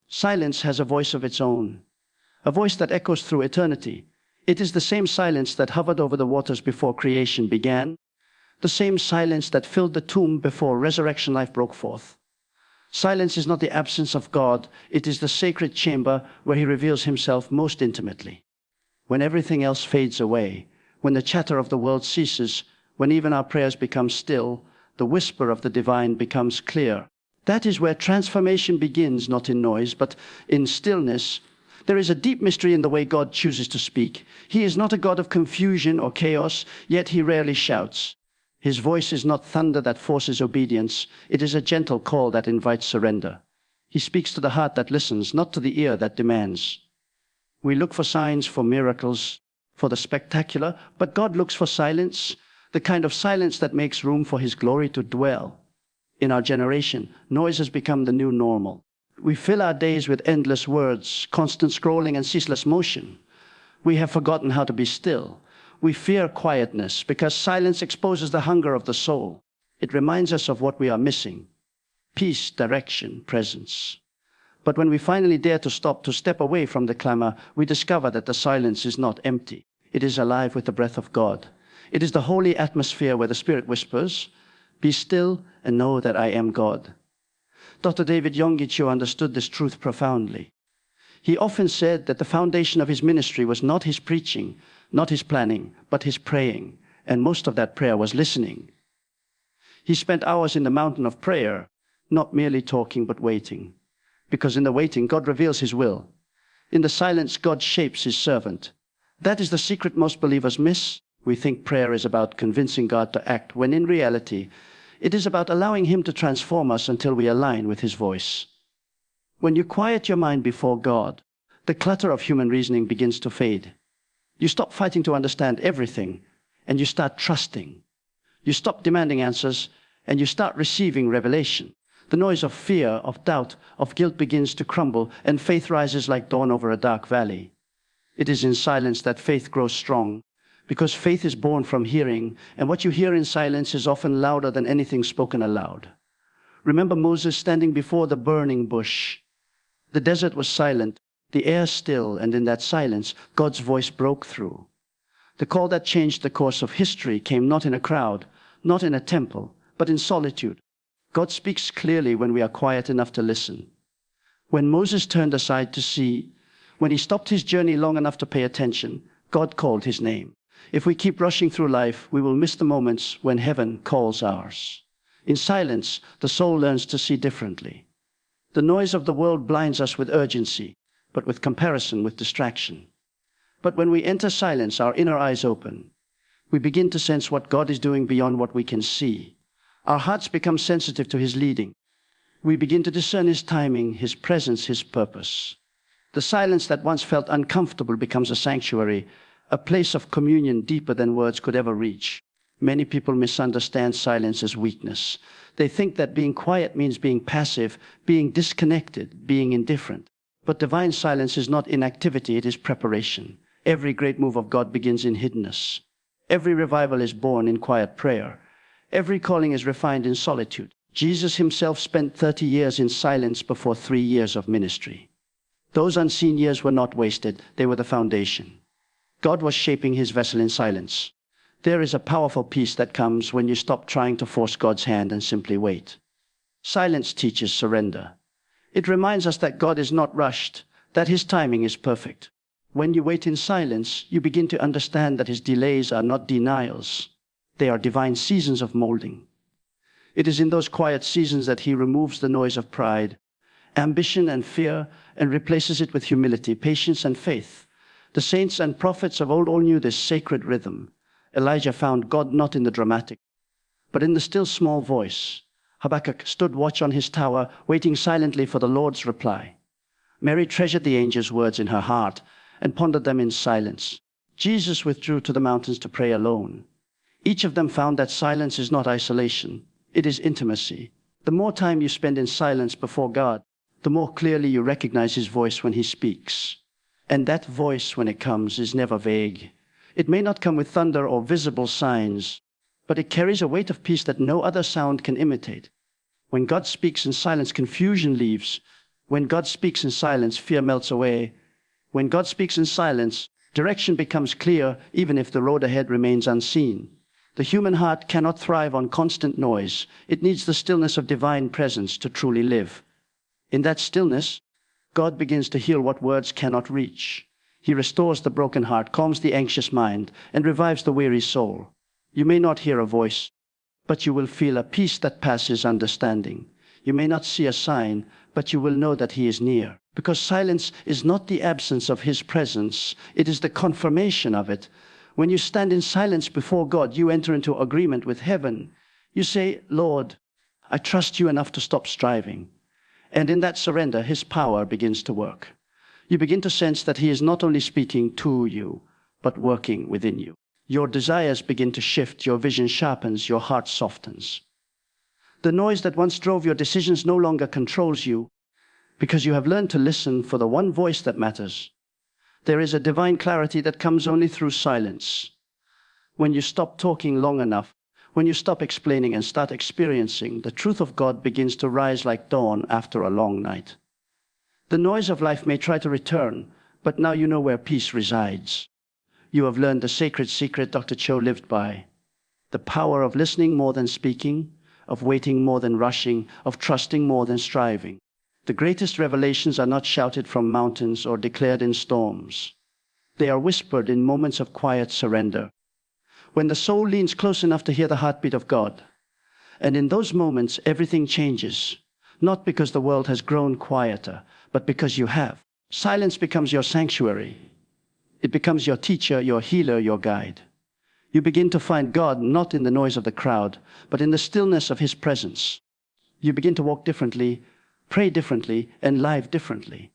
Silence has a voice of its own, a voice that echoes through eternity. It is the same silence that hovered over the waters before creation began, the same silence that filled the tomb before resurrection life broke forth. Silence is not the absence of God, it is the sacred chamber where he reveals himself most intimately. When everything else fades away, when the chatter of the world ceases, when even our prayers become still, the whisper of the divine becomes clear. That is where transformation begins, not in noise, but in stillness. There is a deep mystery in the way God chooses to speak. He is not a God of confusion or chaos, yet he rarely shouts. His voice is not thunder that forces obedience. It is a gentle call that invites surrender. He speaks to the heart that listens, not to the ear that demands. We look for signs, for miracles, for the spectacular, but God looks for silence, the kind of silence that makes room for his glory to dwell. In our generation, noise has become the new normal. We fill our days with endless words, constant scrolling and ceaseless motion. We have forgotten how to be still. We fear quietness because silence exposes the hunger of the soul. It reminds us of what we are missing: peace, direction, presence. But when we finally dare to step away from the clamor, we discover that the silence is not empty. It is alive with the breath of God. It is the holy atmosphere where the Spirit whispers, "Be still and know that I am God." Dr. David Yonggi Cho understood this truth profoundly. He often said that the foundation of his ministry was not his preaching, not his planning, but his praying, and most of that prayer was listening. He spent hours in the mountain of prayer, not merely talking but waiting, because in the waiting God reveals his will. In the silence God shapes his servant. That is the secret most believers miss. We think prayer is about convincing God to act, when in reality it is about allowing him to transform us until we align with his voice. When you quiet your mind before God, the clutter of human reasoning begins to fade. You stop fighting to understand everything, and you start trusting. You stop demanding answers, and you start receiving revelation. The noise of fear, of doubt, of guilt begins to crumble, and faith rises like dawn over a dark valley. It is in silence that faith grows strong, because faith is born from hearing, and what you hear in silence is often louder than anything spoken aloud. Remember Moses standing before the burning bush. The desert was silent, the air still, and in that silence, God's voice broke through. The call that changed the course of history came not in a crowd, not in a temple, but in solitude. God speaks clearly when we are quiet enough to listen. When Moses turned aside to see, when he stopped his journey long enough to pay attention, God called his name. If we keep rushing through life, we will miss the moments when heaven calls ours. In silence, the soul learns to see differently. The noise of the world blinds us with urgency, but with comparison, with distraction. But when we enter silence, our inner eyes open. We begin to sense what God is doing beyond what we can see. Our hearts become sensitive to his leading. We begin to discern his timing, his presence, his purpose. The silence that once felt uncomfortable becomes a sanctuary, a place of communion deeper than words could ever reach. Many people misunderstand silence as weakness. They think that being quiet means being passive, being disconnected, being indifferent. But divine silence is not inactivity, it is preparation. Every great move of God begins in hiddenness. Every revival is born in quiet prayer. Every calling is refined in solitude. Jesus himself spent 30 years in silence before 3 years of ministry. Those unseen years were not wasted, they were the foundation. God was shaping his vessel in silence. There is a powerful peace that comes when you stop trying to force God's hand and simply wait. Silence teaches surrender. It reminds us that God is not rushed, that his timing is perfect. When you wait in silence, you begin to understand that his delays are not denials. They are divine seasons of molding. It is in those quiet seasons that he removes the noise of pride, ambition and fear, and replaces it with humility, patience and faith. The saints and prophets of old all knew this sacred rhythm. Elijah found God not in the dramatic, but in the still small voice. Habakkuk stood watch on his tower, waiting silently for the Lord's reply. Mary treasured the angel's words in her heart and pondered them in silence. Jesus withdrew to the mountains to pray alone. Each of them found that silence is not isolation, it is intimacy. The more time you spend in silence before God, the more clearly you recognize his voice when he speaks. And that voice, when it comes, is never vague. It may not come with thunder or visible signs, but it carries a weight of peace that no other sound can imitate. When God speaks in silence, confusion leaves. When God speaks in silence, fear melts away. When God speaks in silence, direction becomes clear even if the road ahead remains unseen. The human heart cannot thrive on constant noise. It needs the stillness of divine presence to truly live. In that stillness, God begins to heal what words cannot reach. He restores the broken heart, calms the anxious mind, and revives the weary soul. You may not hear a voice, but you will feel a peace that passes understanding. You may not see a sign, but you will know that He is near. Because silence is not the absence of His presence, it is the confirmation of it. When you stand in silence before God, you enter into agreement with heaven. You say, Lord, I trust you enough to stop striving. And in that surrender, His power begins to work. You begin to sense that He is not only speaking to you, but working within you. Your desires begin to shift, your vision sharpens, your heart softens. The noise that once drove your decisions no longer controls you, because you have learned to listen for the one voice that matters. There is a divine clarity that comes only through silence. When you stop talking long enough, when you stop explaining and start experiencing, the truth of God begins to rise like dawn after a long night. The noise of life may try to return, but now you know where peace resides. You have learned the sacred secret Dr. Cho lived by. The power of listening more than speaking, of waiting more than rushing, of trusting more than striving. The greatest revelations are not shouted from mountains or declared in storms. They are whispered in moments of quiet surrender, when the soul leans close enough to hear the heartbeat of God. And in those moments, everything changes, not because the world has grown quieter, but because you have. Silence becomes your sanctuary. It becomes your teacher, your healer, your guide. You begin to find God not in the noise of the crowd, but in the stillness of His presence. You begin to walk differently, pray differently, and live differently.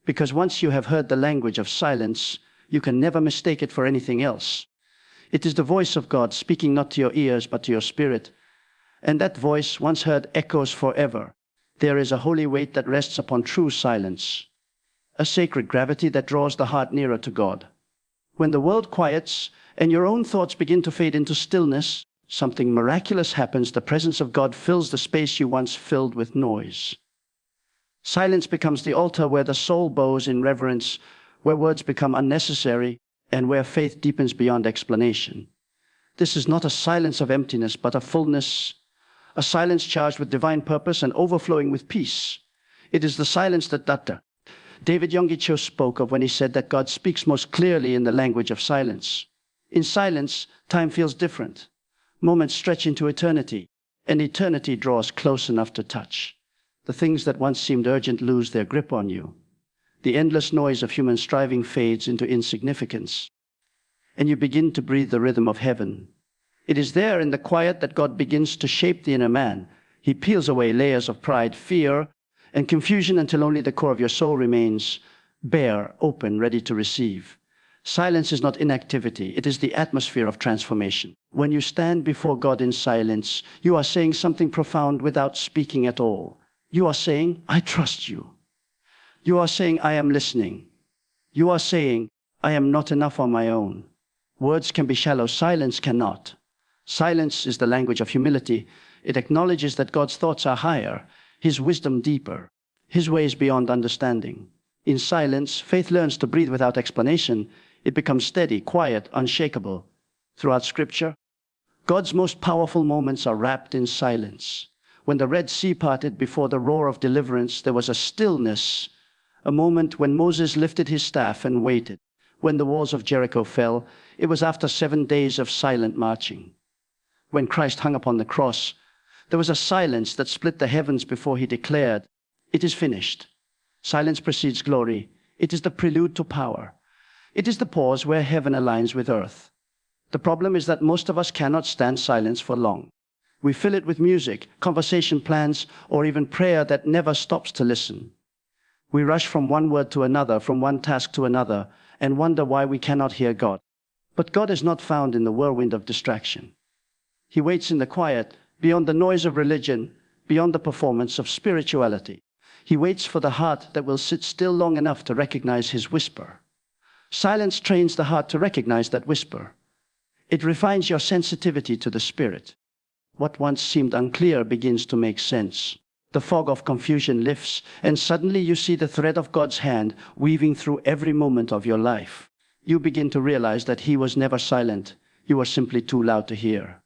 Because once you have heard the language of silence, you can never mistake it for anything else. It is the voice of God speaking not to your ears, but to your spirit. And that voice, once heard, echoes forever. There is a holy weight that rests upon true silence, a sacred gravity that draws the heart nearer to God. When the world quiets and your own thoughts begin to fade into stillness, something miraculous happens. The presence of God fills the space you once filled with noise. Silence becomes the altar where the soul bows in reverence, where words become unnecessary, and where faith deepens beyond explanation. This is not a silence of emptiness, but a fullness, a silence charged with divine purpose and overflowing with peace. It is the silence that Dr. David Yonggi Cho spoke of when he said that God speaks most clearly in the language of silence. In silence, time feels different. Moments stretch into eternity, and eternity draws close enough to touch. The things that once seemed urgent lose their grip on you. The endless noise of human striving fades into insignificance, and you begin to breathe the rhythm of heaven. It is there in the quiet that God begins to shape the inner man. He peels away layers of pride, fear, and confusion until only the core of your soul remains bare, open, ready to receive. Silence is not inactivity, it is the atmosphere of transformation. When you stand before God in silence, you are saying something profound without speaking at all. You are saying, I trust you. You are saying, I am listening. You are saying, I am not enough on my own. Words can be shallow, silence cannot. Silence is the language of humility. It acknowledges that God's thoughts are higher, His wisdom deeper, His ways beyond understanding. In silence, faith learns to breathe without explanation. It becomes steady, quiet, unshakable. Throughout Scripture, God's most powerful moments are wrapped in silence. When the Red Sea parted before the roar of deliverance, there was a stillness, a moment when Moses lifted his staff and waited. When the walls of Jericho fell, it was after 7 days of silent marching. When Christ hung upon the cross, there was a silence that split the heavens before He declared, it is finished. Silence precedes glory. It is the prelude to power. It is the pause where heaven aligns with earth. The problem is that most of us cannot stand silence for long. We fill it with music, conversation plans, or even prayer that never stops to listen. We rush from one word to another, from one task to another, and wonder why we cannot hear God. But God is not found in the whirlwind of distraction. He waits in the quiet, beyond the noise of religion, beyond the performance of spirituality. He waits for the heart that will sit still long enough to recognize His whisper. Silence trains the heart to recognize that whisper. It refines your sensitivity to the Spirit. What once seemed unclear begins to make sense. The fog of confusion lifts, and suddenly you see the thread of God's hand weaving through every moment of your life. You begin to realize that He was never silent. You were simply too loud to hear.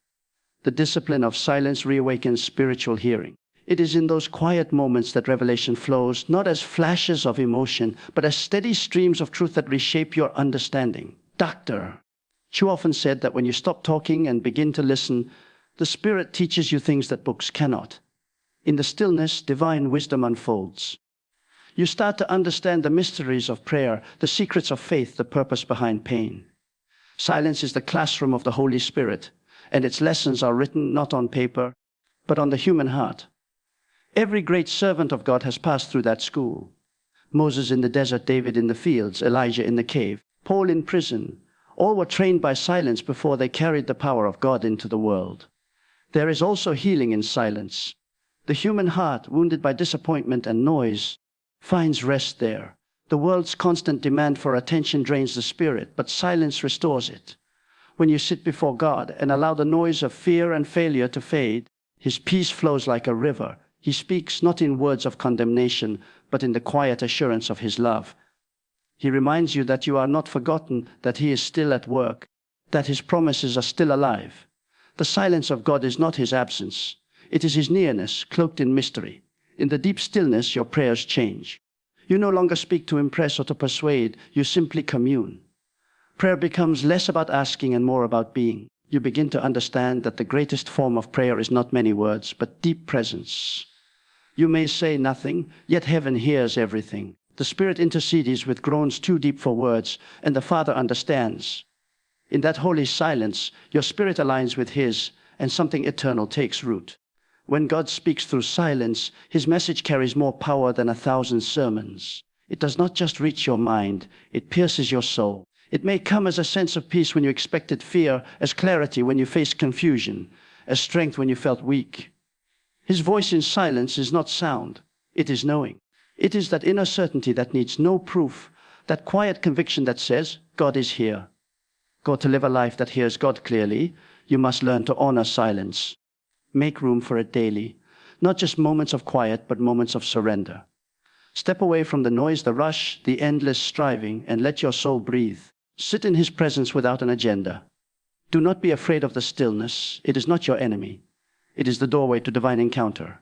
The discipline of silence reawakens spiritual hearing. It is in those quiet moments that revelation flows, not as flashes of emotion, but as steady streams of truth that reshape your understanding. Dr. Cho often said that when you stop talking and begin to listen, the Spirit teaches you things that books cannot. In the stillness, divine wisdom unfolds. You start to understand the mysteries of prayer, the secrets of faith, the purpose behind pain. Silence is the classroom of the Holy Spirit, and its lessons are written not on paper, but on the human heart. Every great servant of God has passed through that school. Moses in the desert, David in the fields, Elijah in the cave, Paul in prison. All were trained by silence before they carried the power of God into the world. There is also healing in silence. The human heart, wounded by disappointment and noise, finds rest there. The world's constant demand for attention drains the spirit, but silence restores it. When you sit before God and allow the noise of fear and failure to fade, His peace flows like a river. He speaks not in words of condemnation, but in the quiet assurance of His love. He reminds you that you are not forgotten, that He is still at work, that His promises are still alive. The silence of God is not His absence. It is His nearness, cloaked in mystery. In the deep stillness, your prayers change. You no longer speak to impress or to persuade, you simply commune. Prayer becomes less about asking and more about being. You begin to understand that the greatest form of prayer is not many words, but deep presence. You may say nothing, yet heaven hears everything. The Spirit intercedes with groans too deep for words, and the Father understands. In that holy silence, your spirit aligns with His, and something eternal takes root. When God speaks through silence, His message carries more power than 1,000 sermons. It does not just reach your mind, it pierces your soul. It may come as a sense of peace when you expected fear, as clarity when you faced confusion, as strength when you felt weak. His voice in silence is not sound, it is knowing. It is that inner certainty that needs no proof, that quiet conviction that says, God is here. To live a life that hears God clearly, you must learn to honor silence. Make room for it daily, not just moments of quiet, but moments of surrender. Step away from the noise, the rush, the endless striving, and let your soul breathe. Sit in His presence without an agenda. Do not be afraid of the stillness. It is not your enemy. It is the doorway to divine encounter.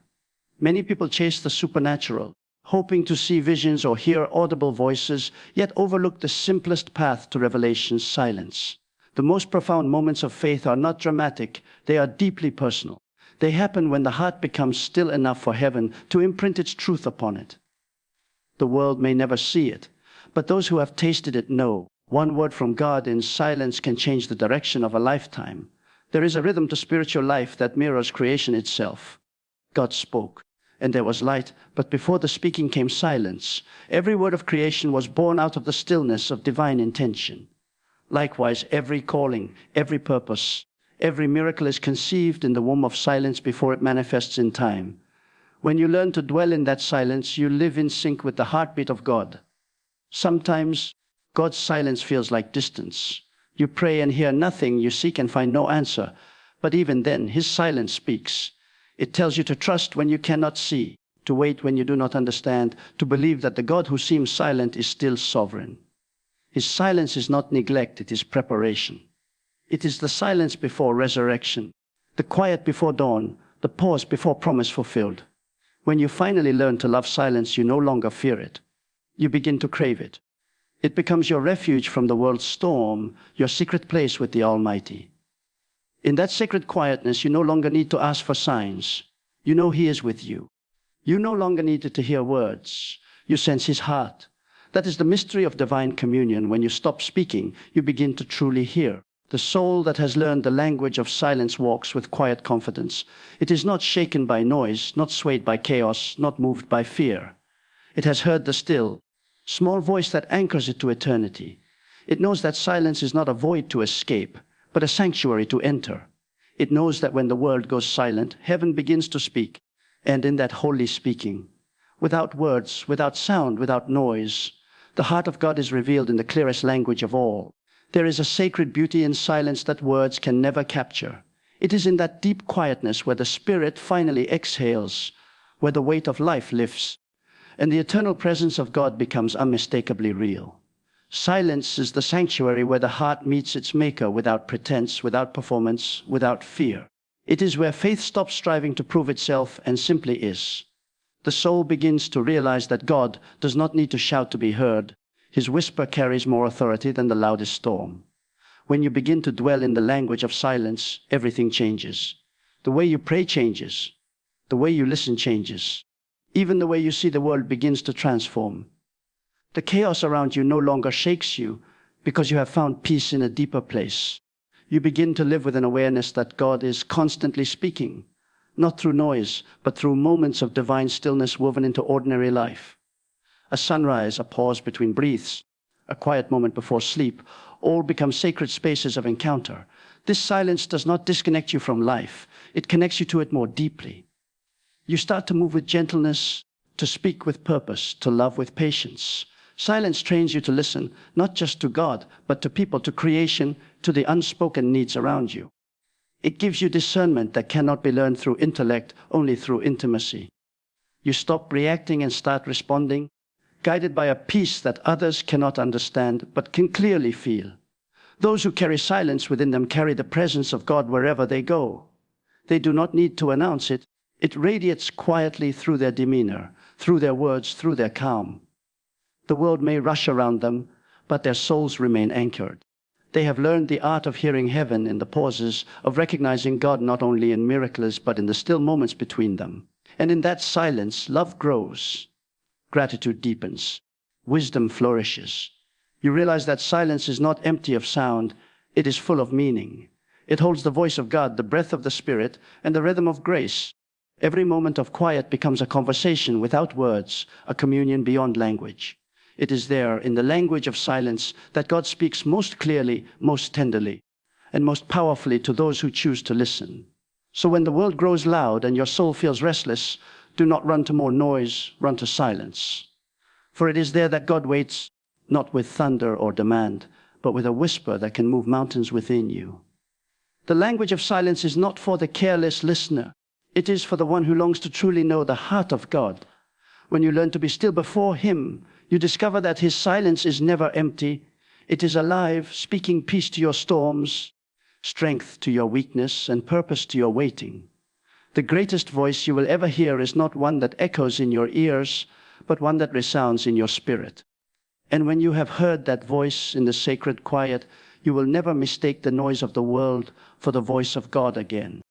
Many people chase the supernatural, hoping to see visions or hear audible voices, yet overlook the simplest path to revelation: silence. The most profound moments of faith are not dramatic, they are deeply personal. They happen when the heart becomes still enough for heaven to imprint its truth upon it. The world may never see it, but those who have tasted it know. One word from God in silence can change the direction of a lifetime. There is a rhythm to spiritual life that mirrors creation itself. God spoke, and there was light, but before the speaking came silence. Every word of creation was born out of the stillness of divine intention. Likewise, every calling, every purpose, every miracle is conceived in the womb of silence before it manifests in time. When you learn to dwell in that silence, you live in sync with the heartbeat of God. Sometimes, God's silence feels like distance. You pray and hear nothing, you seek and find no answer. But even then, His silence speaks. It tells you to trust when you cannot see, to wait when you do not understand, to believe that the God who seems silent is still sovereign. His silence is not neglect, it is preparation. It is the silence before resurrection, the quiet before dawn, the pause before promise fulfilled. When you finally learn to love silence, you no longer fear it. You begin to crave it. It becomes your refuge from the world's storm, your secret place with the Almighty. In that sacred quietness, you no longer need to ask for signs. You know He is with you. You no longer needed to hear words. You sense His heart. That is the mystery of divine communion. When you stop speaking, you begin to truly hear. The soul that has learned the language of silence walks with quiet confidence. It is not shaken by noise, not swayed by chaos, not moved by fear. It has heard the still, small voice that anchors it to eternity. It knows that silence is not a void to escape, but a sanctuary to enter. It knows that when the world goes silent, heaven begins to speak. And in that holy speaking, without words, without sound, without noise, the heart of God is revealed in the clearest language of all. There is a sacred beauty in silence that words can never capture. It is in that deep quietness where the Spirit finally exhales, where the weight of life lifts, and the eternal presence of God becomes unmistakably real. Silence is the sanctuary where the heart meets its maker without pretense, without performance, without fear. It is where faith stops striving to prove itself and simply is. The soul begins to realize that God does not need to shout to be heard. His whisper carries more authority than the loudest storm. When you begin to dwell in the language of silence, everything changes. The way you pray changes. The way you listen changes. Even the way you see the world begins to transform. The chaos around you no longer shakes you because you have found peace in a deeper place. You begin to live with an awareness that God is constantly speaking, not through noise, but through moments of divine stillness woven into ordinary life. A sunrise, a pause between breaths, a quiet moment before sleep, all become sacred spaces of encounter. This silence does not disconnect you from life. It connects you to it more deeply. You start to move with gentleness, to speak with purpose, to love with patience. Silence trains you to listen, not just to God, but to people, to creation, to the unspoken needs around you. It gives you discernment that cannot be learned through intellect, only through intimacy. You stop reacting and start responding, guided by a peace that others cannot understand, but can clearly feel. Those who carry silence within them carry the presence of God wherever they go. They do not need to announce it. It radiates quietly through their demeanor, through their words, through their calm. The world may rush around them, but their souls remain anchored. They have learned the art of hearing heaven in the pauses, of recognizing God not only in miracles, but in the still moments between them. And in that silence, love grows, gratitude deepens, wisdom flourishes. You realize that silence is not empty of sound, it is full of meaning. It holds the voice of God, the breath of the Spirit, and the rhythm of grace. Every moment of quiet becomes a conversation without words, a communion beyond language. It is there, in the language of silence, that God speaks most clearly, most tenderly, and most powerfully to those who choose to listen. So when the world grows loud and your soul feels restless, do not run to more noise, run to silence. For it is there that God waits, not with thunder or demand, but with a whisper that can move mountains within you. The language of silence is not for the careless listener. It is for the one who longs to truly know the heart of God. When you learn to be still before Him, you discover that His silence is never empty. It is alive, speaking peace to your storms, strength to your weakness, and purpose to your waiting. The greatest voice you will ever hear is not one that echoes in your ears, but one that resounds in your spirit. And when you have heard that voice in the sacred quiet, you will never mistake the noise of the world for the voice of God again.